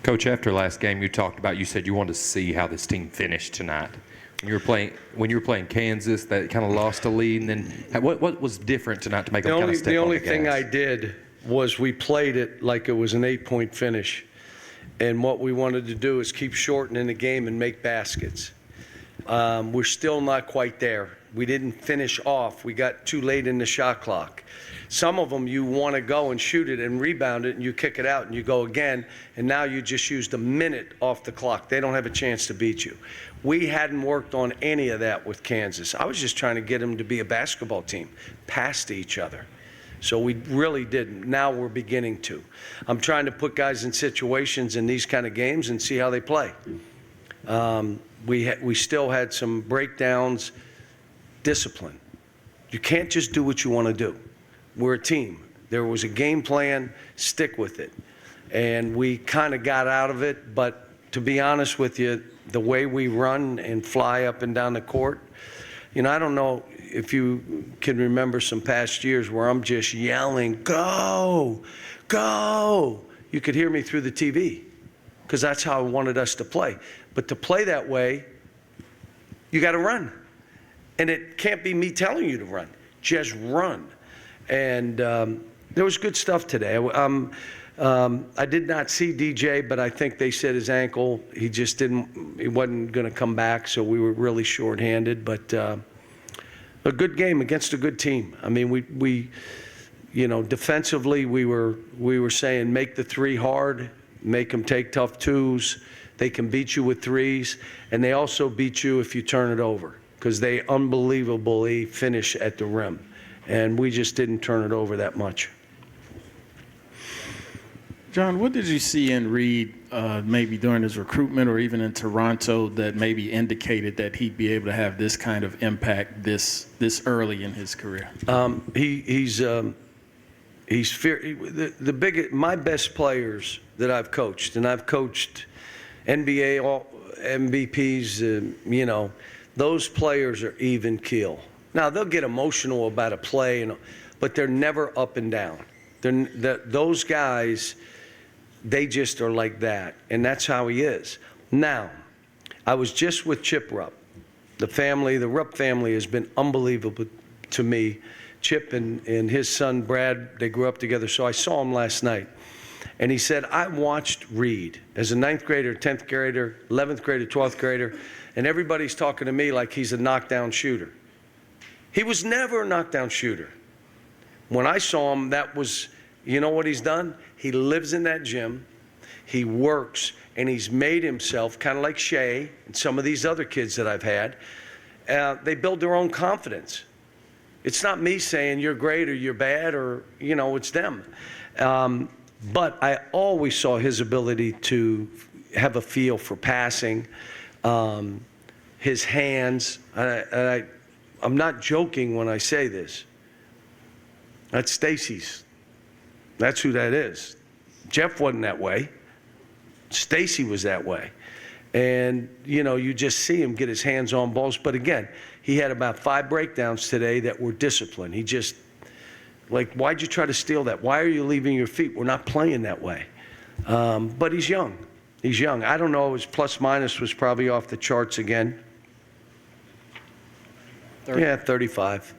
Coach, after last game, you said you wanted to see how this team finished tonight. When you were playing Kansas, that kind of lost a lead, and then what was different tonight to make them kind of step on the gas? The only thing I did was we played it like it was an 8-point finish, and what we wanted to do is keep shortening the game and make baskets. We're still not quite there. We didn't finish off. We got too late in the shot clock. Some of them you want to go and shoot it and rebound it, and you kick it out and you go again, and now you just used a minute off the clock. They don't have a chance to beat you. We hadn't worked on any of that with Kansas. I was just trying to get them to be a basketball team, pass to each other. So we really didn't. Now we're beginning to. I'm trying to put guys in situations in these kind of games and see how they play. We still had some breakdowns. Discipline. You can't just do what you want to do. We're a team. There was a game plan, stick with it. And we kind of got out of it, but to be honest with you, the way we run and fly up and down the court, I don't know if you can remember some past years where I'm just yelling, go, go. You could hear me through the TV because that's how I wanted us to play. But to play that way, you got to run. And it can't be me telling you to run. Just run. And there was good stuff today. I did not see DJ, but I think they said his ankle. He wasn't going to come back, so we were really shorthanded. But a good game against a good team. I mean, we defensively, we were saying make the three hard, make them take tough twos. They can beat you with threes, and they also beat you if you turn it over, because they unbelievably finish at the rim. And we just didn't turn it over that much. John, what did you see in Reed maybe during his recruitment or even in Toronto that maybe indicated that he'd be able to have this kind of impact this early in his career? My best players that I've coached, and I've coached NBA all MVPs, those players are even keel. Now, they'll get emotional about a play, but they're never up and down. Those guys, they just are like that, and that's how he is. Now, I was just with Chip Rupp. The Rupp family has been unbelievable to me. Chip and his son, Brad, they grew up together, so I saw him last night. And he said, I watched Reed as a 9th grader, 10th grader, 11th grader, 12th grader, and everybody's talking to me like he's a knockdown shooter. He was never a knockdown shooter. When I saw him, that was, you know what he's done? He lives in that gym, he works, and he's made himself, kind of like Shea and some of these other kids that I've had, they build their own confidence. It's not me saying you're great or you're bad or, it's them. But I always saw his ability to have a feel for passing, his hands. I'm not joking when I say this. That's Stacy's. That's who that is. Jeff wasn't that way. Stacy was that way. And, you just see him get his hands on balls. But again, he had about 5 breakdowns today that were disciplined. He just, why'd you try to steal that? Why are you leaving your feet? We're not playing that way. But he's young. He's young. I don't know. His plus minus was probably off the charts again. 30. Yeah, 35.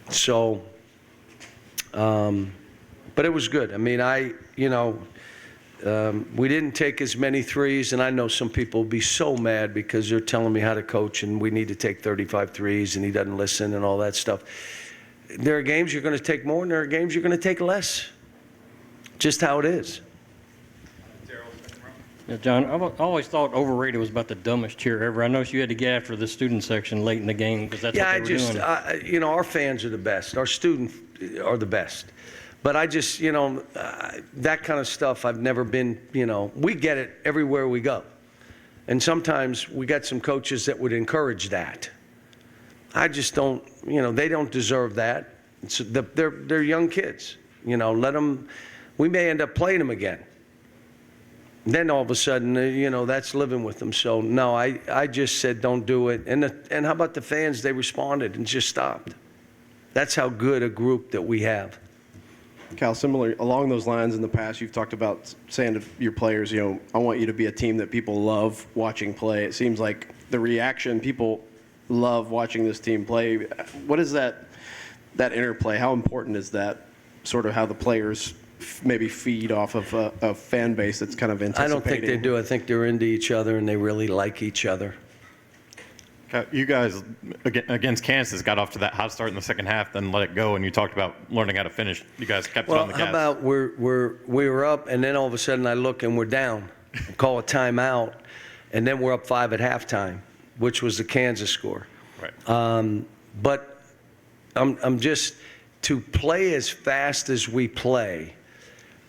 So, but it was good. I mean, we didn't take as many threes, and I know some people will be so mad because they're telling me how to coach and we need to take 35 threes and he doesn't listen and all that stuff. There are games you're going to take more and there are games you're going to take less. Just how it is. Yeah, John, I've always thought overrated was about the dumbest cheer ever. I know you had to get after the student section late in the game because that's what they were doing. Our fans are the best. Our students are the best. But I just, that kind of stuff I've never been, we get it everywhere we go. And sometimes we got some coaches that would encourage that. I just don't, they don't deserve that. They're young kids. Let them, we may end up playing them again. Then all of a sudden, that's living with them. So, no, I just said don't do it. And how about the fans? They responded and just stopped. That's how good a group that we have. Cal, similar along those lines, in the past, you've talked about saying to your players, I want you to be a team that people love watching play. It seems like the reaction, people love watching this team play. What is that interplay? How important is that, sort of how the players maybe feed off of a fan base that's kind of anticipating? I don't think they do. I think they're into each other and they really like each other. You guys, against Kansas, got off to that hot start in the second half, then let it go, and you talked about learning how to finish. You guys kept it on the gas. How about we were up, and then all of a sudden I look and we're down. I call a timeout, and then we're up 5 at halftime, which was the Kansas score. Right. But I'm just, to play as fast as we play,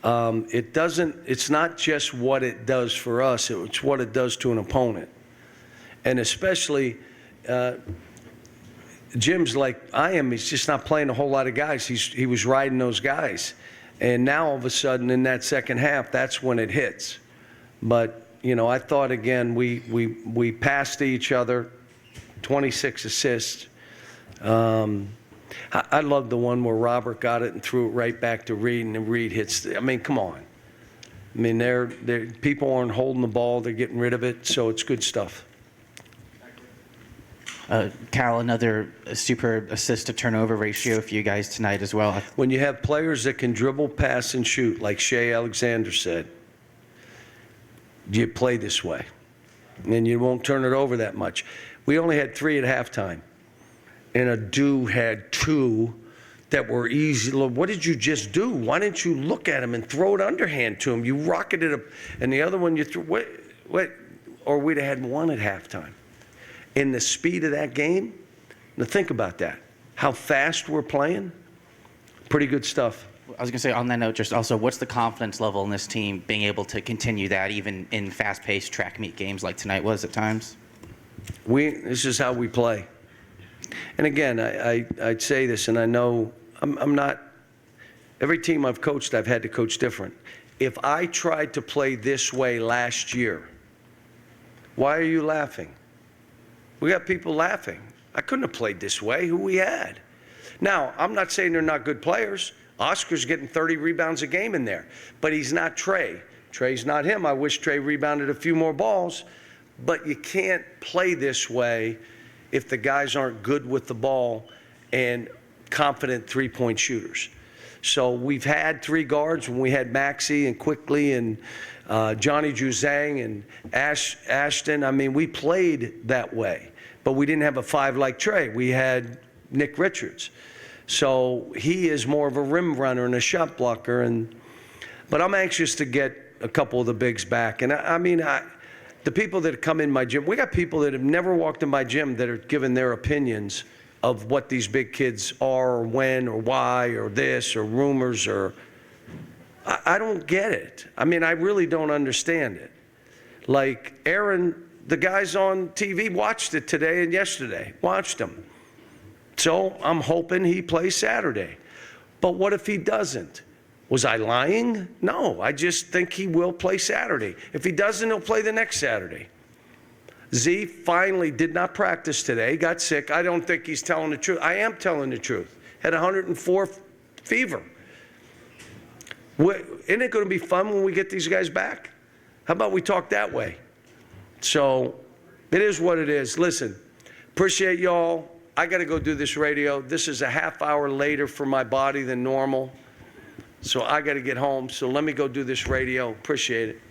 it's not just what it does for us, it's what it does to an opponent. And especially, Jim's like I am. He's just not playing a whole lot of guys. He was riding those guys. And now all of a sudden in that second half, that's when it hits. But, I thought, again, we passed to each other, 26 assists. I love the one where Robert got it and threw it right back to Reed, and then Reed hits. Come on. People aren't holding the ball. They're getting rid of it, so it's good stuff. Cal, another super assist to turnover ratio for you guys tonight as well. When you have players that can dribble, pass, and shoot, like Shea Alexander said, you play this way. And you won't turn it over that much. We only had 3 at halftime. And Adu had 2 that were easy. What did you just do? Why didn't you look at him and throw it underhand to him? You rocketed up. And the other one you threw, or we'd have had 1 at halftime. In the speed of that game, now think about that. How fast we're playing, pretty good stuff. I was going to say, on that note, just also, what's the confidence level in this team being able to continue that even in fast-paced track meet games like tonight was at times? This is how we play. And again, I'd say this, and I know I'm not, every team I've coached, I've had to coach different. If I tried to play this way last year, why are you laughing? We got people laughing. I couldn't have played this way. Who we had? Now, I'm not saying they're not good players. Oscar's getting 30 rebounds a game in there, but he's not Trey. Trey's not him. I wish Trey rebounded a few more balls, but you can't play this way if the guys aren't good with the ball and confident three-point shooters. So we've had 3 guards when we had Maxey and Quickly and Johnny Juzang and Ashton. We played that way. But we didn't have a 5 like Trey. We had Nick Richards. So he is more of a rim runner and a shot blocker. But I'm anxious to get a couple of the bigs back. And the people that come in my gym, we got people that have never walked in my gym that are giving their opinions of what these big kids are or when or why or this or rumors or I don't get it. I really don't understand it. Like Aaron, the guys on TV watched it today and yesterday, watched him. So I'm hoping he plays Saturday. But what if he doesn't? Was I lying? No, I just think he will play Saturday. If he doesn't, he'll play the next Saturday. Z finally did not practice today, got sick. I don't think he's telling the truth. I am telling the truth. Had 104 fever. Isn't it going to be fun when we get these guys back? How about we talk that way? So it is what it is. Listen, appreciate y'all. I got to go do this radio. This is a half hour later for my body than normal. So I got to get home. So let me go do this radio. Appreciate it.